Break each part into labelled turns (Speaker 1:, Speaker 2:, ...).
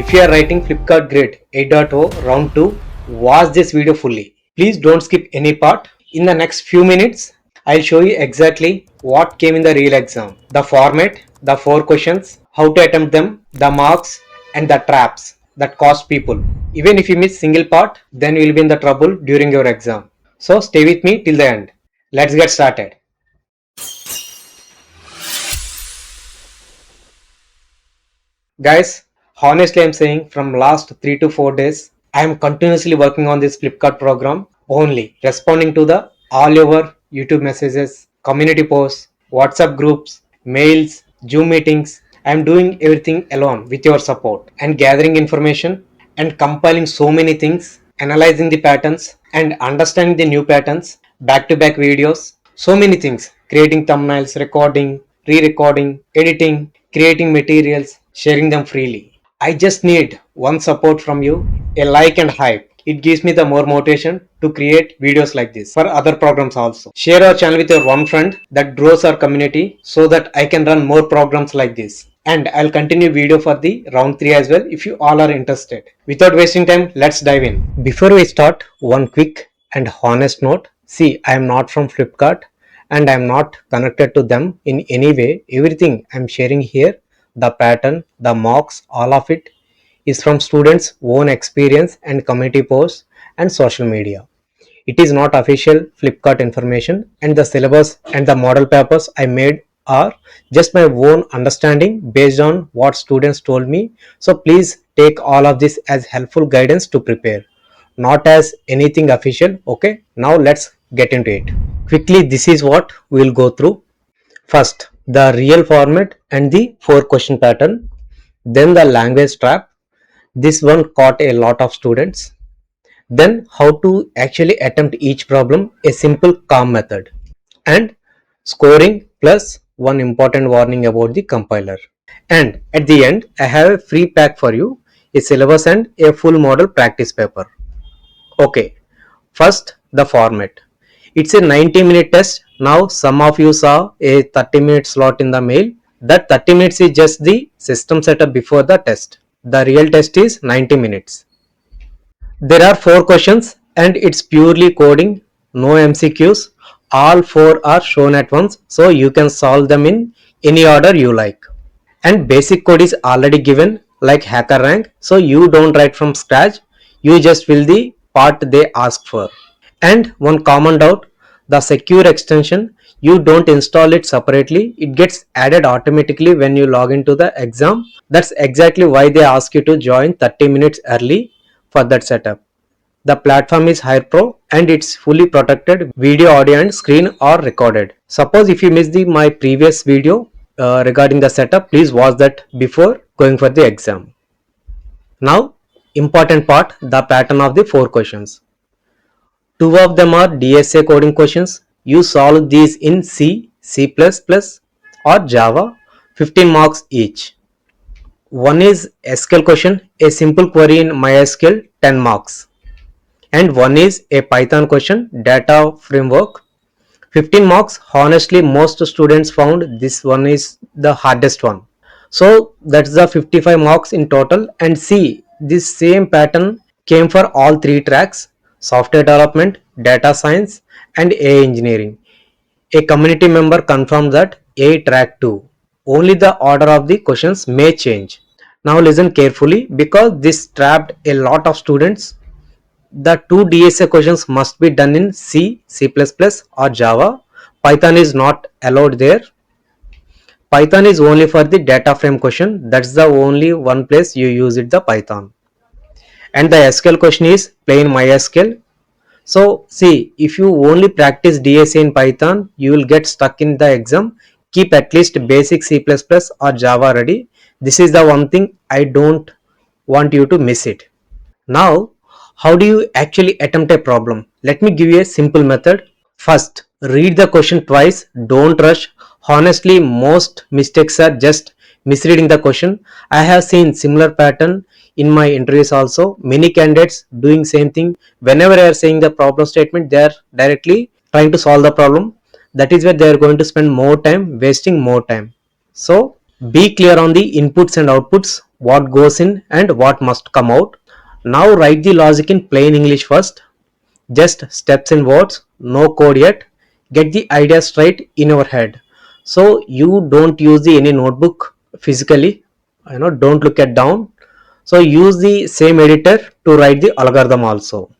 Speaker 1: If you are writing Flipkart GRiD 8.0 round 2, watch this video fully. Please don't skip any part. In the next few minutes, I'll show you exactly what came in the real exam. The format, the 4 questions, how to attempt them, the marks and the traps that cost people. Even if you miss single part, then you will be in the trouble during your exam. So stay with me till the end. Let's get started. Guys, honestly I'm saying from last 3 to 4 days, I am continuously working on this Flipkart program only, responding to the all your YouTube messages, community posts, WhatsApp groups, mails, Zoom meetings. I am doing everything alone with your support and gathering information and compiling so many things, analyzing the patterns and understanding the new patterns, back to back videos, so many things, creating thumbnails, recording, re-recording, editing, creating materials, sharing them freely. I just need one support from you, a like and hype. It gives me the more motivation to create videos like this for other programs also. Share our channel with your one friend, that grows our community so that I can run more programs like this. And I'll continue video for the round 3 as well if you all are interested. Without wasting time, let's dive in. Before we start, one quick and honest note. See, I am not from Flipkart and I am not connected to them in any way. Everything I am sharing here, the pattern, the mocks, all of it is from students' own experience and community posts and social media. It is not official Flipkart information, and the syllabus and the model papers I made are just my own understanding based on what students told me. So please take all of this as helpful guidance to prepare, not as anything official. Okay, now let's get into it. Quickly, this is what we will go through. First, the real format and the 4 question pattern. Then the language trap. This one caught a lot of students. Then how to actually attempt each problem, a simple calm method. And scoring plus one important warning about the compiler. And at the end, I have a free pack for you, a syllabus and a full model practice paper. Okay, first the format. It's a 90-minute test. Now some of you saw a 30-minute slot in the mail. That 30 minutes is just the system setup before the test. The real test is 90 minutes. There are 4 questions and it's purely coding, no MCQs. All 4 are shown at once, so you can solve them in any order you like. And basic code is already given like hacker rank, so you don't write from scratch, you just fill the part they ask for. And one common doubt, the secure extension, you don't install it separately, it gets added automatically when you log into the exam. That's exactly why they ask you to join 30 minutes early for that setup. The platform is HirePro and it's fully protected, video, audio and screen are recorded. Suppose if you missed my previous video regarding the setup, please watch that before going for the exam. Now, important part, the pattern of the 4 questions. 2 of them are DSA coding questions. You solve these in C, C++ or Java, 15 marks each. One is SQL question, a simple query in MySQL, 10 marks. And one is a Python question, data framework, 15 marks. Honestly, most students found this one is the hardest one. So that's the 55 marks in total. And see, this same pattern came for all 3 tracks: software development, data science and AI engineering. A community member confirmed that AI track 2. Only the order of the questions may change. Now listen carefully because this trapped a lot of students. The 2 DSA questions must be done in C, C++ or Java. Python is not allowed there. Python is only for the data frame question. That's the only one place you use it, the Python. And the SQL question is plain MySQL. So see, if you only practice DSA in Python, you will get stuck in the exam. Keep at least basic C++ or Java ready. This is the one thing I don't want you to miss it. Now, how do you actually attempt a problem? Let me give you a simple method. First, read the question twice. Don't rush. Honestly, most mistakes are just misreading the question. I have seen similar pattern in my interviews also. Many candidates doing same thing. Whenever they are saying the problem statement, they are directly trying to solve the problem. That is where they are going to spend more time, wasting more time. So, be clear on the inputs and outputs. what goes in and what must come out. Now write the logic in plain English first, just steps in words, no code yet. Get the idea straight in your head. So you don't use the any notebook physically, don't look at down. So use the same editor to write the algorithm also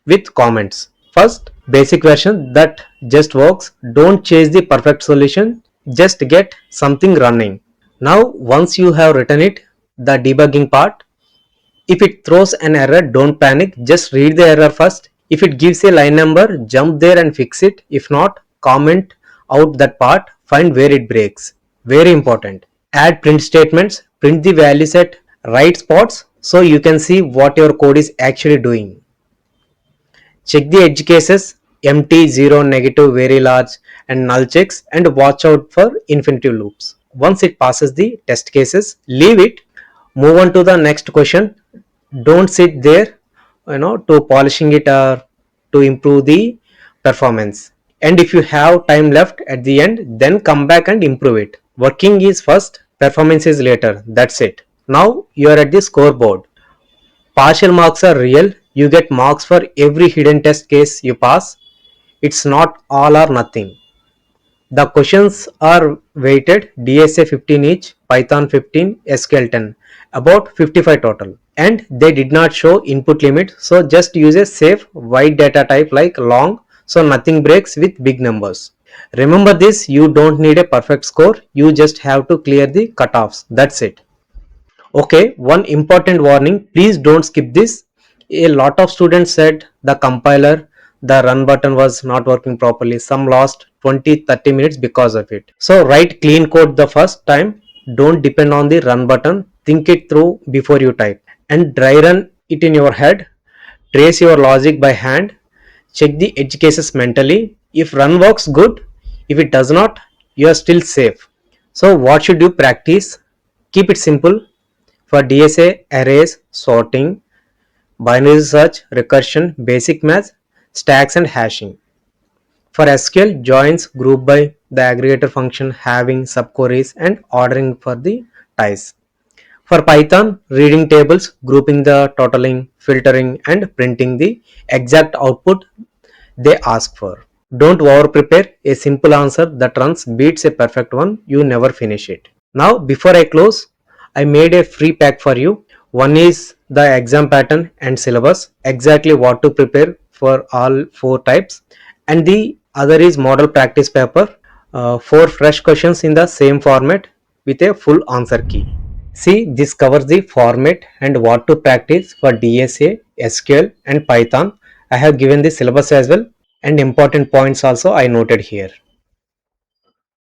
Speaker 1: with comments. First, basic version that just works. Don't chase the perfect solution, just get something running. Now, once you have written it, the debugging part, if it throws an error, don't panic, just read the error first. If it gives a line number, jump there and fix it. If not, comment out that part, find where it breaks. Very important. Add print statements, print the values at right spots so you can see what your code is actually doing. Check the edge cases, empty, zero, negative, very large, and null checks, and watch out for infinitive loops. Once it passes the test cases, leave it, move on to the next question. Don't sit there, to polishing it or to improve the performance. And if you have time left at the end, then come back and improve it. Working is first, performance is later. That's it. Now you are at the scoreboard. Partial marks are real. You get marks for every hidden test case you pass. It's not all or nothing. The questions are weighted DSA 15 each, Python 15, SQL 10, about 55 total. And they did not show input limit, so just use a safe wide data type like long, so nothing breaks with big numbers. Remember this, you don't need a perfect score, you just have to clear the cutoffs. That's it. Okay, one important warning, please don't skip this. A lot of students said the compiler, the run button was not working properly. Some lost 20-30 minutes because of it. So write clean code the first time. Don't depend on the run button. Think it through before you type. And dry run it in your head. Trace your logic by hand. Check the edge cases mentally. If run works, good. If it does not, you are still safe. So what should you practice? Keep it simple. For DSA, arrays, sorting, binary search, recursion, basic math, stacks and hashing. For SQL, joins, group by, the aggregator function, having, subqueries and ordering for the ties. For Python, reading tables, grouping the totaling, filtering and printing the exact output they ask for. Don't over prepare, a simple answer that runs beats a perfect one, you never finish it. Now before I close, I made a free pack for you. One is the exam pattern and syllabus, exactly what to prepare for all four types, and the other is model practice paper, four fresh questions in the same format with a full answer key. See, this covers the format and what to practice for DSA, SQL and Python. I have given the syllabus as well and important points also I noted here.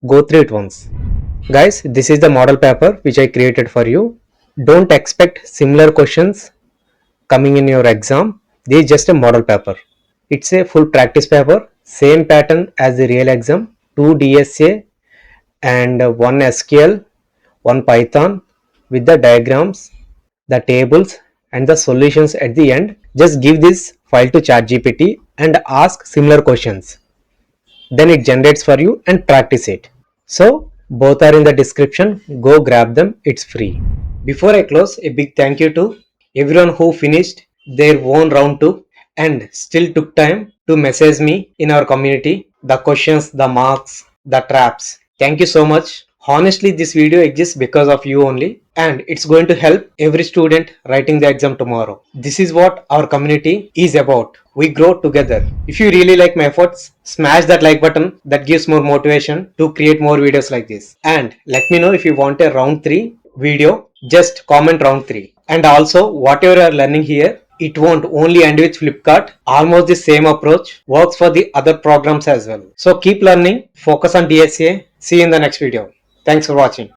Speaker 1: Go through it once. Guys, this is the model paper which I created for you. Don't expect similar questions coming in your exam. This is just a model paper. It's a full practice paper, same pattern as the real exam, 2 DSA and 1 SQL, 1 Python with the diagrams, the tables and the solutions at the end. Just give this file to ChatGPT and ask similar questions. Then it generates for you and practice it. So both are in the description. Go grab them. It's free. Before I close, a big thank you to everyone who finished their own round 2 and still took time to message me in our community. The questions, the marks, the traps. Thank you so much. Honestly, this video exists because of you only, and it's going to help every student writing the exam tomorrow. This is what our community is about. We grow together. If you really like my efforts, smash that like button. That gives more motivation to create more videos like this. And let me know if you want a round 3 video. Just comment round 3. And also, whatever you are learning here, it won't only end with Flipkart. Almost the same approach works for the other programs as well. So keep learning, focus on DSA. See you in the next video. Thanks for watching.